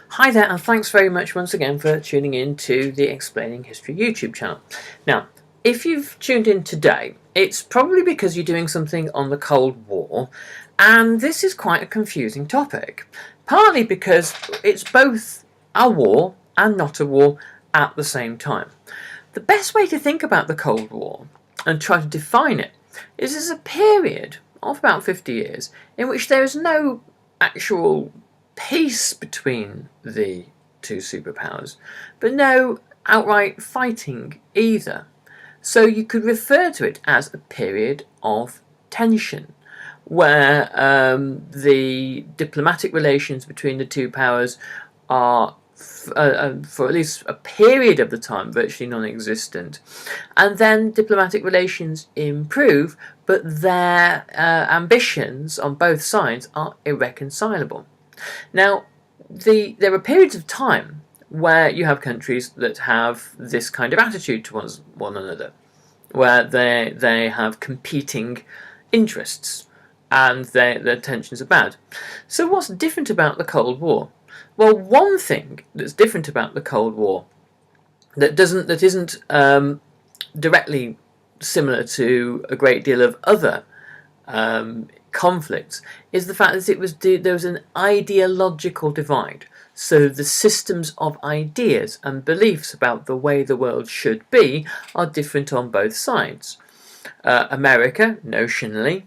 Hi there, and thanks very much once again for tuning in to the Explaining History YouTube channel. Now, if you've tuned in today, it's probably because you're doing something on the Cold War, and this is quite a confusing topic. Partly because it's both a war and not a war at the same time. The best way to think about the Cold War and try to define it is as a period of about 50 years in which there is no actual peace between the two superpowers, but no outright fighting either. So you could refer to it as a period of tension, where the diplomatic relations between the two powers are, for at least a period of the time, virtually non-existent. And then diplomatic relations improve, but their ambitions on both sides are irreconcilable. Now, there are periods of time where you have countries that have this kind of attitude towards one another, where they have competing interests and their tensions are bad. So what's different about the Cold War? Well, one thing that's different about the Cold War that isn't directly similar to a great deal of other conflicts is the fact that there was an ideological divide. So the systems of ideas and beliefs about the way the world should be are different on both sides. America, notionally,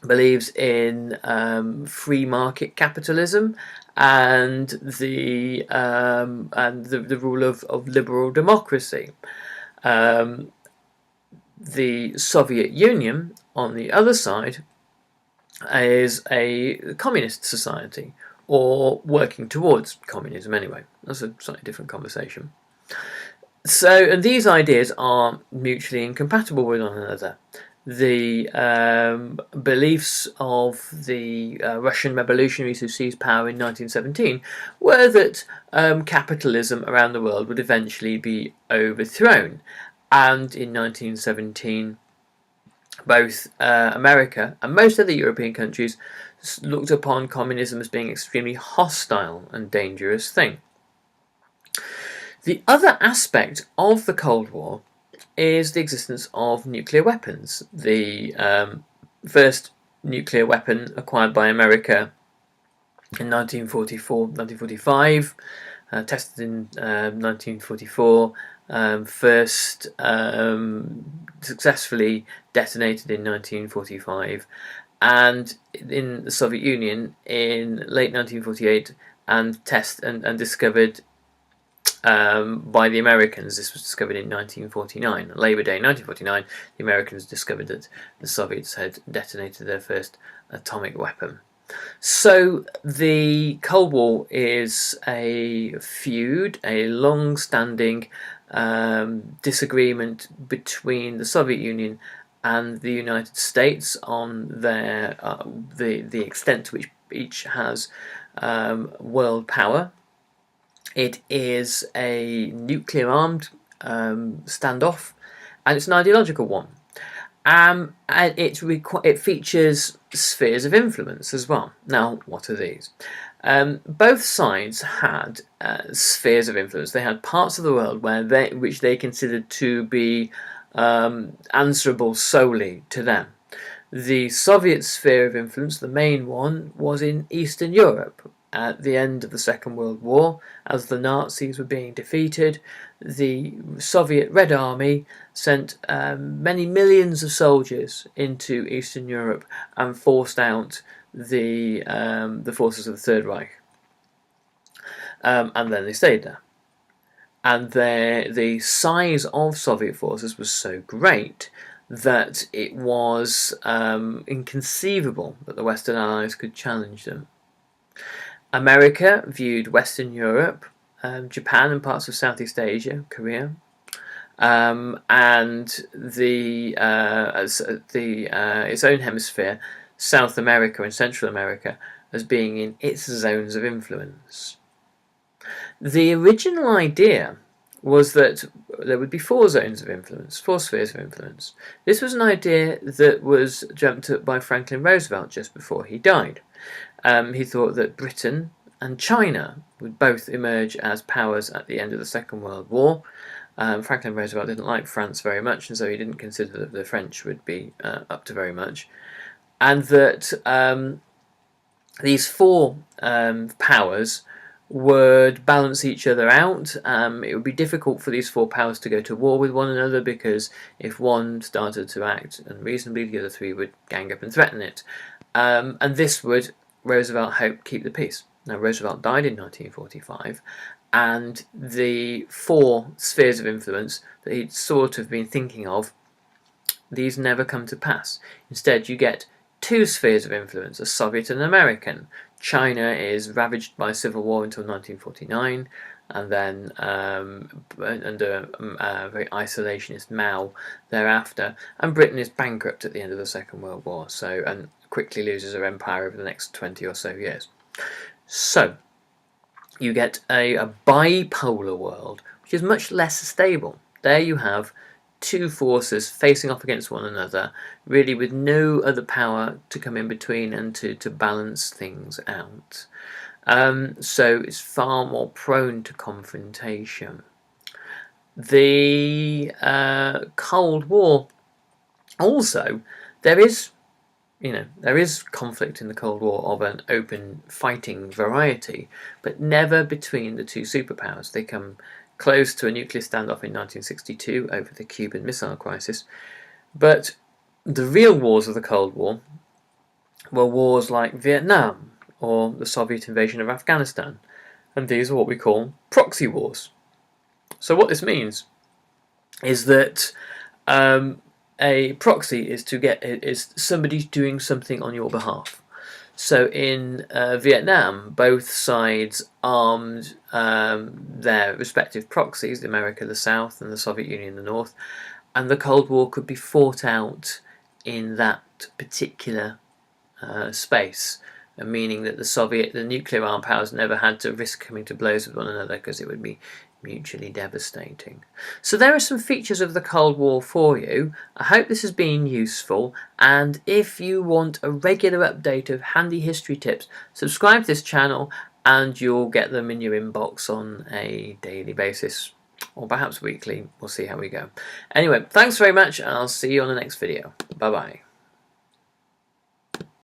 believes in free market capitalism and the rule of liberal democracy. The Soviet Union, on the other side, is a communist society, or working towards communism anyway. That's a slightly different conversation. So, and these ideas are mutually incompatible with one another. The beliefs of the Russian revolutionaries who seized power in 1917 were that capitalism around the world would eventually be overthrown. And in 1917, both America and most other European countries looked upon communism as being an extremely hostile and dangerous thing. The other aspect of the Cold War is the existence of nuclear weapons. The first nuclear weapon acquired by America in 1945, tested in 1944, first successfully detonated in 1945, and in the Soviet Union in late 1948, and discovered by the Americans. This was discovered in 1949, Labor Day 1949. The Americans discovered that the Soviets had detonated their first atomic weapon. So the Cold War is a feud, a long-standing disagreement between the Soviet Union and the United States on their the extent to which each has world power. It is a nuclear-armed standoff, and it's an ideological one. And it features spheres of influence as well. Now, what are these? Both sides had spheres of influence. They had parts of the world which they considered to be answerable solely to them. The Soviet sphere of influence, the main one, was in Eastern Europe. At the end of the Second World War, as the Nazis were being defeated, the Soviet Red Army sent many millions of soldiers into Eastern Europe and forced out the forces of the Third Reich. And then they stayed there. And the size of Soviet forces was so great that it was inconceivable that the Western Allies could challenge them. America viewed Western Europe, Japan and parts of Southeast Asia, Korea, and its own hemisphere, South America and Central America, as being in its zones of influence. The original idea was that there would be four zones of influence, four spheres of influence. This was an idea that was dreamt up by Franklin Roosevelt just before he died. He thought that Britain and China would both emerge as powers at the end of the Second World War. Franklin Roosevelt didn't like France very much, and so he didn't consider that the French would be up to very much. And that these four powers would balance each other out. It would be difficult for these four powers to go to war with one another, because if one started to act unreasonably, the other three would gang up and threaten it. And this would, Roosevelt hoped, keep the peace. Now, Roosevelt died in 1945, and the four spheres of influence that he'd sort of been thinking of, these never come to pass. Instead, you get two spheres of influence, a Soviet and American. China is ravaged by civil war until 1949, and then under very isolationist Mao thereafter, and Britain is bankrupt at the end of the Second World War, and quickly loses her empire over the next 20 or so years. So you get a bipolar world, which is much less stable. There you have two forces facing off against one another, really with no other power to come in between and to balance things out. So it's far more prone to confrontation. The Cold War, also, there is conflict in the Cold War of an open fighting variety, but never between the two superpowers. They come close to a nuclear standoff in 1962 over the Cuban Missile Crisis, but the real wars of the Cold War were wars like Vietnam or the Soviet invasion of Afghanistan, and these are what we call proxy wars. So what this means is that a proxy is somebody doing something on your behalf. So in Vietnam, both sides armed their respective proxies, America the South and the Soviet Union the North, and the Cold War could be fought out in that particular space, meaning that the nuclear armed powers never had to risk coming to blows with one another, because it would be mutually devastating. So there are some features of the Cold War for you. I hope this has been useful, and if you want a regular update of handy history tips, subscribe to this channel and you'll get them in your inbox on a daily basis, or perhaps weekly. We'll see how we go. Anyway, thanks very much, and I'll see you on the next video. Bye bye.